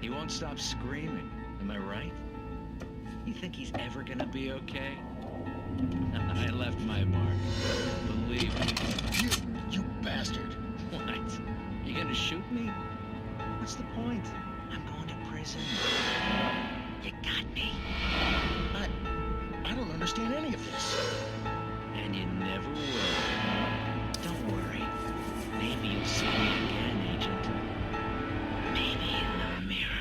He won't stop screaming. Am I right? You think he's ever gonna be okay? I left my mark. Believe me. You bastard. What? You gonna shoot me? What's the point? I'm going to prison. You got me. I don't understand any of this. And you never will. Don't worry. Maybe you'll see me again, Agent. Maybe in the mirror.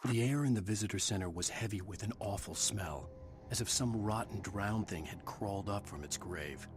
The air in the visitor center was heavy with an awful smell, as if some rotten drowned thing had crawled up from its grave.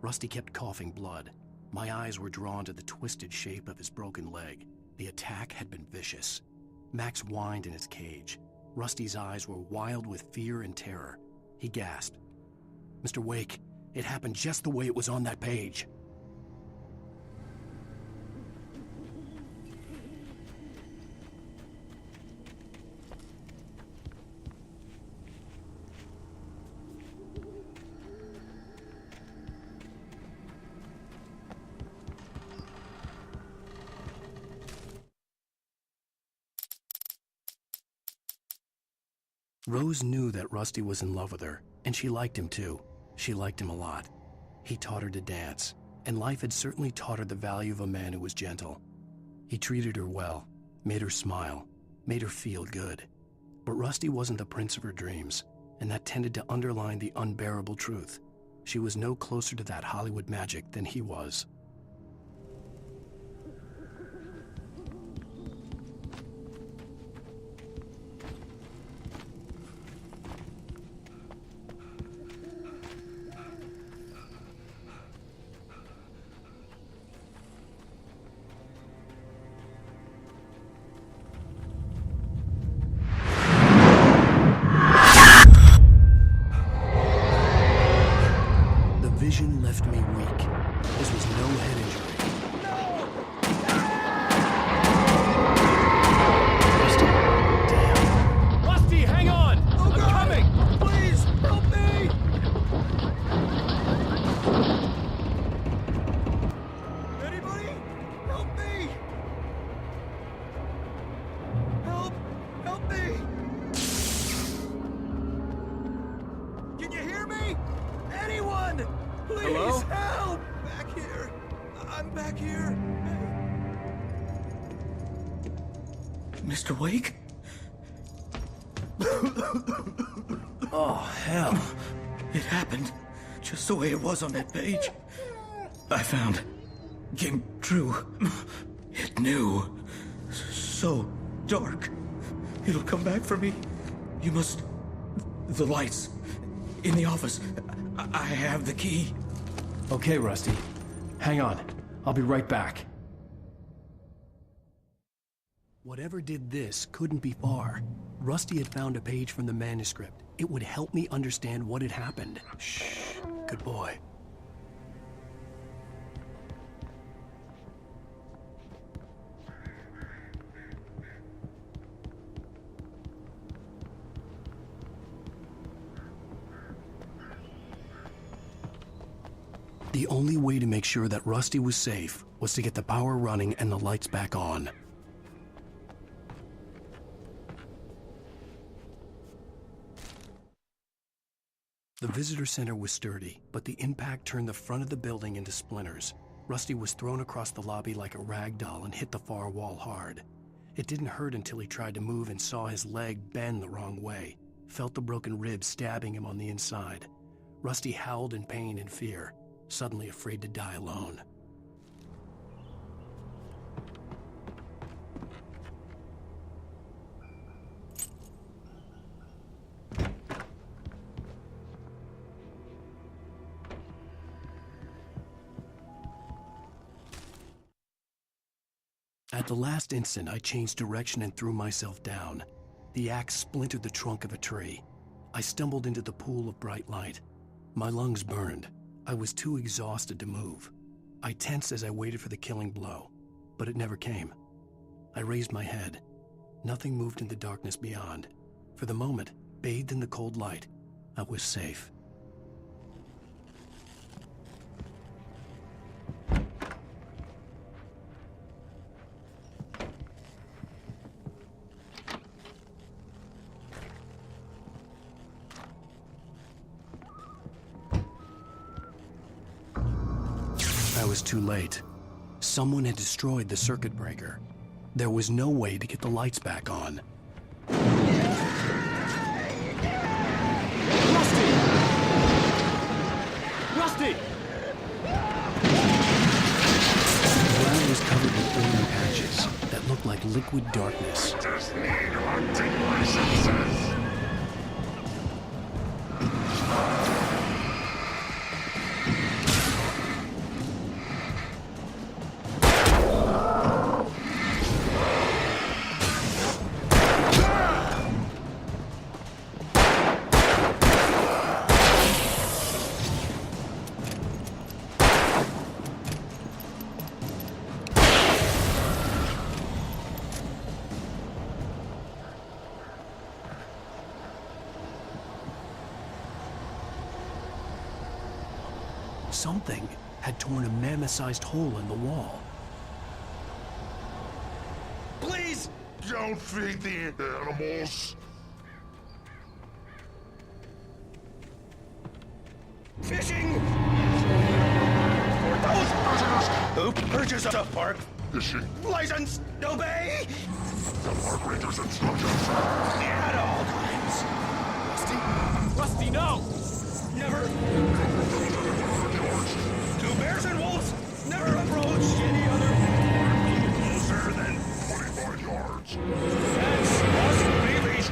Rusty kept coughing blood. My eyes were drawn to the twisted shape of his broken leg. The attack had been vicious. Max whined in his cage. Rusty's eyes were wild with fear and terror. He gasped. "Mr. Wake, it happened just the way it was on that page." Rose knew that Rusty was in love with her, and she liked him too. She liked him a lot. He taught her to dance, and life had certainly taught her the value of a man who was gentle. He treated her well, made her smile, made her feel good. But Rusty wasn't the prince of her dreams, and that tended to underline the unbearable truth. She was no closer to that Hollywood magic than he was. Vision left me weak. This was no head injury. Rusty, damn. Rusty, hang on! Oh, I'm God! coming! Please, help me! Anybody? Help me! Help me! Can you hear me? Anyone! Please, Hello? help! Back here. I'm back here. Mr. Wake? Oh, hell. It happened just the way it was on that page. I found. Came true. It knew. So dark. It'll come back for me. You must. The lights. In the office. I have the key. Okay, Rusty. Hang on. I'll be right back. Whatever did this couldn't be far. Rusty had found a page from the manuscript. It would help me understand what had happened. Shh. Good boy. The only way to make sure that Rusty was safe was to get the power running and the lights back on. The visitor center was sturdy, but the impact turned the front of the building into splinters. Rusty was thrown across the lobby like a rag doll and hit the far wall hard. It didn't hurt until he tried to move and saw his leg bend the wrong way, felt the broken rib stabbing him on the inside. Rusty howled in pain and fear, suddenly afraid to die alone. At the last instant, I changed direction and threw myself down. The axe splintered the trunk of a tree. I stumbled into the pool of bright light. My lungs burned. I was too exhausted to move. I tensed as I waited for the killing blow, but it never came. I raised my head. Nothing moved in the darkness beyond. For the moment, bathed in the cold light, I was safe. I was too late. Someone had destroyed the circuit breaker. There was no way to get the lights back on. Rusty! Rusty! The ground was covered with oily patches that looked like liquid darkness. Just need hunting licenses. Something had torn a mammoth-sized hole in the wall. Please! Don't feed the animals. Fishing! For those visitors who purchase a park Fishing. license, obey The park ranger's instructions. at all times. Rusty, no! Never. To bears and wolves, never approach any other closer than 25 yards. that's us babies.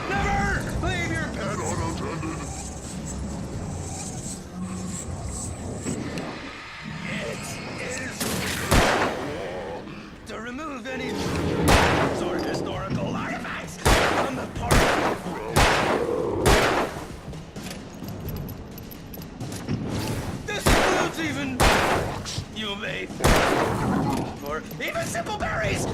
Never leave your pet. And unattended. It is to remove any sort of historical artifacts from the park. This includes even you may or even simple berries.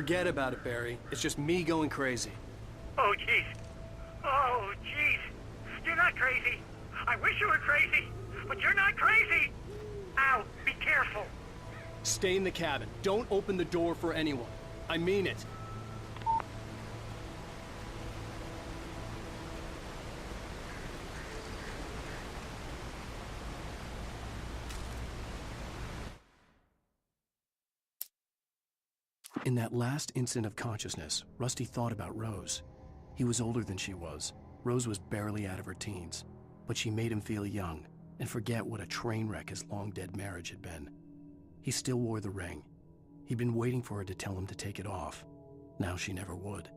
Forget about it, Barry. It's just me going crazy. Oh, jeez. Oh, jeez. You're not crazy. I wish you were crazy, but you're not crazy. Ow, be careful. Stay in the cabin. Don't open the door for anyone. I mean it. In that last instant of consciousness, Rusty thought about Rose. He was older than she was. Rose was barely out of her teens, but she made him feel young and forget what a train wreck his long-dead marriage had been. He still wore the ring. He'd been waiting for her to tell him to take it off. Now she never would.